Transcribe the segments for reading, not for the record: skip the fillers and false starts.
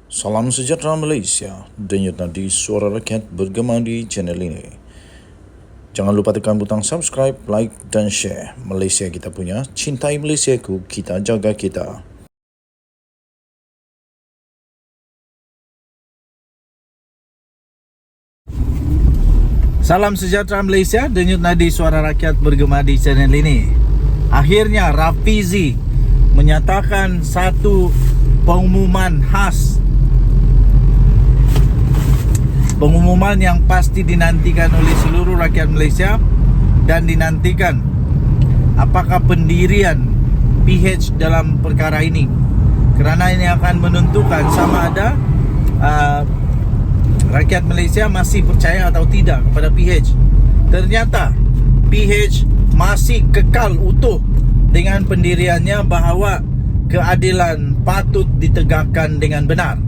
Salam sejahtera Malaysia, denyut nadi suara rakyat bergema di channel ini. Jangan lupa tekan butang subscribe, like dan share. Malaysia kita punya, cintai Malaysiaku, kita jaga kita. Salam sejahtera Malaysia, denyut nadi suara rakyat bergema di channel ini. Akhirnya Rafizi menyatakan satu pengumuman khas, pengumuman yang pasti dinantikan oleh seluruh rakyat Malaysia dan dinantikan apakah pendirian PH dalam perkara ini, kerana ini akan menentukan sama ada rakyat Malaysia masih percaya atau tidak kepada PH. Ternyata PH masih kekal utuh dengan pendiriannya bahawa keadilan patut ditegakkan dengan benar.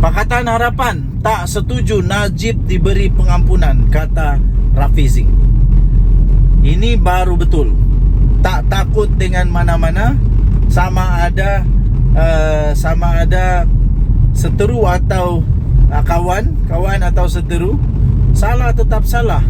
Pakatan Harapan tak setuju Najib diberi pengampunan, kata Rafizi. Ini baru betul. Tak takut dengan mana-mana, sama ada seteru atau kawan atau seteru, salah tetap salah.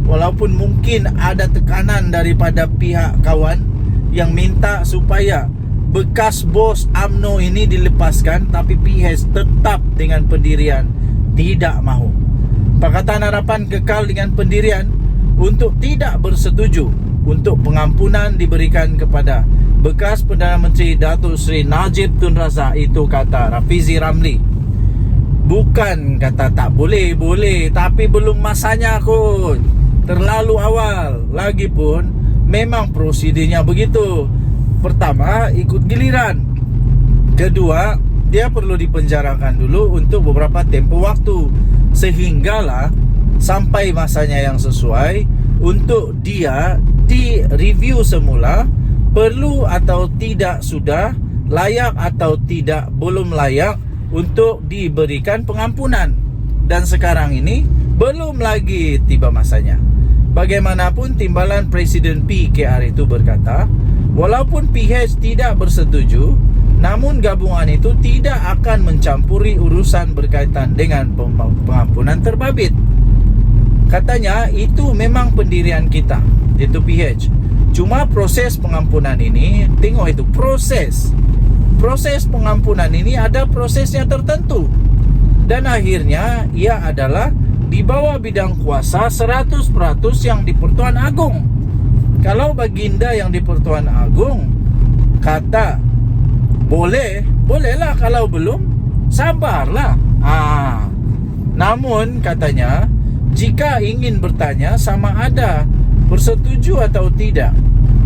Walaupun mungkin ada tekanan daripada pihak kawan yang minta supaya bekas bos UMNO ini dilepaskan, tapi PH tetap dengan pendirian tidak mahu. Pakatan Harapan kekal dengan pendirian untuk tidak bersetuju untuk pengampunan diberikan kepada bekas Perdana Menteri Datuk Seri Najib Tun Razak. Itu kata Rafizi Ramli. Bukan kata tak boleh, boleh, tapi belum masanya kot. Terlalu awal. Lagipun memang prosedurnya begitu. Pertama, ikut giliran. Kedua, dia perlu dipenjarakan dulu untuk beberapa tempoh waktu, sehinggalah sampai masanya yang sesuai untuk dia direview semula, perlu atau tidak sudah, layak atau tidak belum layak untuk diberikan pengampunan. Dan sekarang ini belum lagi tiba masanya. Bagaimanapun timbalan Presiden PKR itu berkata, walaupun PH tidak bersetuju, namun gabungan itu tidak akan mencampuri urusan berkaitan dengan pengampunan terbabit. Katanya itu memang pendirian kita, itu PH. Cuma proses pengampunan ini, tengok itu proses pengampunan ini ada prosesnya tertentu. Dan akhirnya ia adalah di bawah bidang kuasa 100% yang di Pertuan Agong. Kalau baginda yang di Pertuan Agong kata bolehlah, kalau belum sabarlah. Namun katanya jika ingin bertanya sama ada bersetuju atau tidak,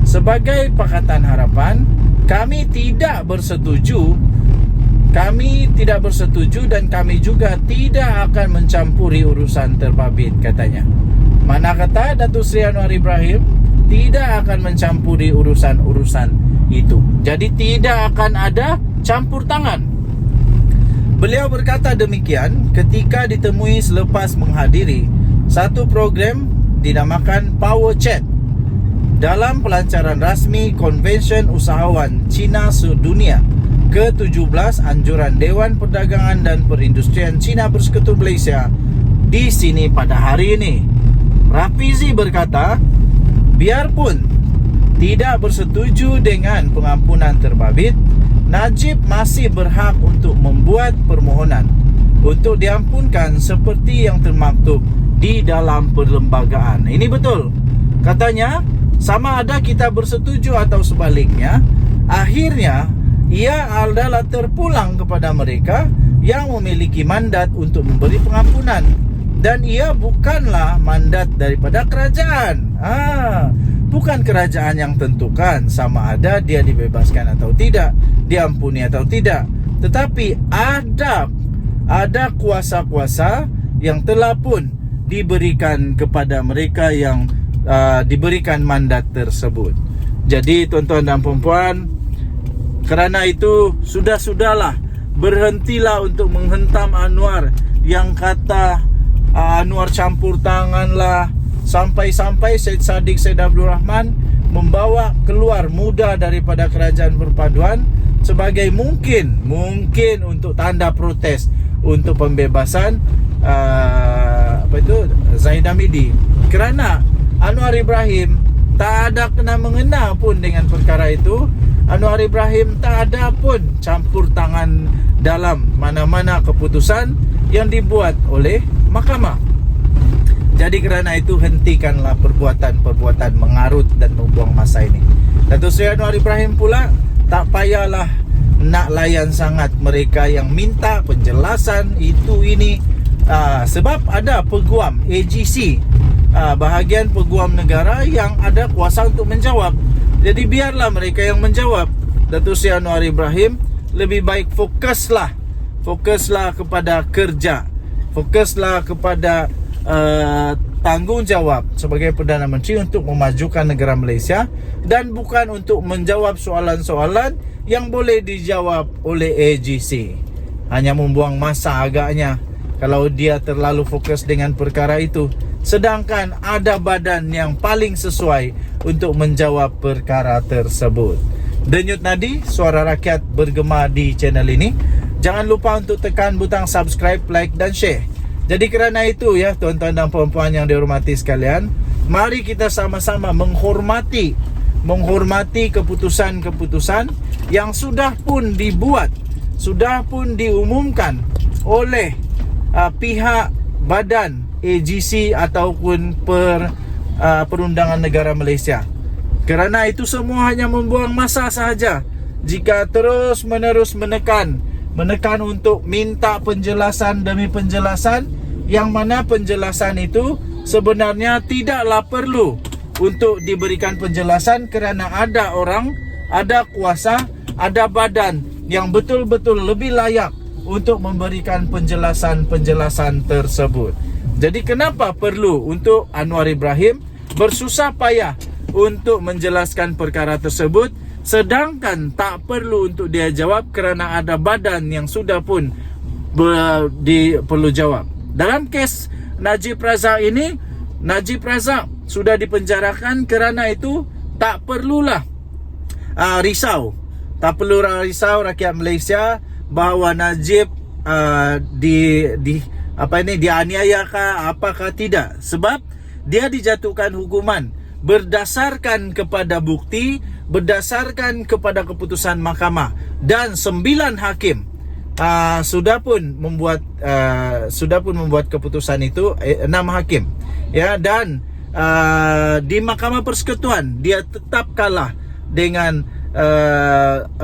sebagai Pakatan Harapan kami tidak bersetuju dan kami juga tidak akan mencampuri urusan terbabit, katanya. Mana kata Datuk Seri Anwar Ibrahim tidak akan mencampuri urusan-urusan itu. Jadi tidak akan ada campur tangan. Beliau berkata demikian ketika ditemui selepas menghadiri satu program dinamakan Power Chat dalam pelancaran rasmi Konvensyen Usahawan Cina Sedunia ke-17 anjuran Dewan Perdagangan dan Perindustrian Cina Bersekutu Malaysia di sini pada hari ini. Rafizi berkata, biarpun tidak bersetuju dengan pengampunan terbabit, Najib masih berhak untuk membuat permohonan untuk diampunkan seperti yang termaktub di dalam perlembagaan. Ini betul. Katanya, sama ada kita bersetuju atau sebaliknya, akhirnya ia adalah terpulang kepada mereka yang memiliki mandat untuk memberi pengampunan. Dan ia bukanlah mandat daripada kerajaan. Bukan kerajaan yang tentukan sama ada dia dibebaskan atau tidak, diampuni atau tidak. Tetapi ada kuasa-kuasa yang telah pun diberikan kepada mereka yang diberikan mandat tersebut. Jadi tuan-tuan dan puan-puan, kerana itu sudahlah, berhentilah untuk menghentam Anwar yang kata Anwar campur tangan lah, sampai-sampai Syed Saddiq Syed Abdul Rahman membawa keluar muda daripada kerajaan perpaduan sebagai mungkin untuk tanda protes untuk pembebasan Zaid Hamidi. Kerana Anwar Ibrahim tak ada kena mengena pun dengan perkara itu. Anwar Ibrahim tak ada pun campur tangan dalam mana-mana keputusan yang dibuat oleh mahkamah. Jadi kerana itu hentikanlah perbuatan-perbuatan mengarut dan membuang masa ini. Datuk Seri Anwar Ibrahim pula tak payahlah nak layan sangat mereka yang minta penjelasan itu ini, sebab ada peguam AGC, bahagian peguam negara yang ada kuasa untuk menjawab. Jadi biarlah mereka yang menjawab. Datuk Seri Anwar Ibrahim lebih baik fokuslah kepada kerja, fokuslah kepada tanggungjawab sebagai Perdana Menteri untuk memajukan negara Malaysia, dan bukan untuk menjawab soalan-soalan yang boleh dijawab oleh AGC. Hanya membuang masa agaknya kalau dia terlalu fokus dengan perkara itu, sedangkan ada badan yang paling sesuai untuk menjawab perkara tersebut. Denyut nadi suara rakyat bergema di channel ini. Jangan lupa untuk tekan butang subscribe, like dan share. Jadi kerana itu ya tuan-tuan dan puan-puan yang dihormati sekalian, mari kita sama-sama menghormati keputusan-keputusan yang sudah pun dibuat, sudah pun diumumkan oleh pihak badan AGC ataupun Perundangan Negara Malaysia. Kerana itu semua hanya membuang masa sahaja jika terus-menerus menekan untuk minta penjelasan demi penjelasan, yang mana penjelasan itu sebenarnya tidaklah perlu untuk diberikan penjelasan kerana ada orang, ada kuasa, ada badan yang betul-betul lebih layak untuk memberikan penjelasan-penjelasan tersebut. Jadi kenapa perlu untuk Anwar Ibrahim bersusah payah untuk menjelaskan perkara tersebut, sedangkan tak perlu untuk dia jawab kerana ada badan yang sudah pun perlu jawab. Dalam kes Najib Razak ini, Najib Razak sudah dipenjarakan, kerana itu tak perlulah risau. Tak perlu risau rakyat Malaysia bahawa Najib dianiaya kah apakah tidak, sebab dia dijatuhkan hukuman berdasarkan kepada bukti, berdasarkan kepada keputusan mahkamah, dan 9 hakim sudah pun membuat keputusan itu, 6 hakim ya, dan di Mahkamah Persekutuan dia tetap kalah dengan 4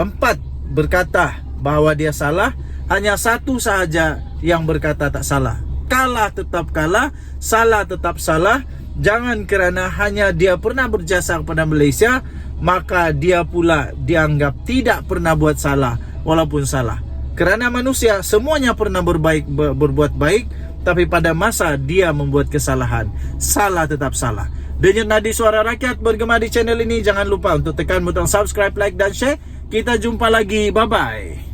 berkata bahawa dia salah, hanya 1 sahaja yang berkata tak salah. Kalah tetap kalah, salah tetap salah. Jangan kerana hanya dia pernah berjasa kepada Malaysia, maka dia pula dianggap tidak pernah buat salah walaupun salah. Kerana manusia semuanya pernah berbuat baik, tapi pada masa dia membuat kesalahan, salah tetap salah. Denyut nadi suara rakyat bergema di channel ini. Jangan lupa untuk tekan butang subscribe, like dan share. Kita jumpa lagi. Bye-bye.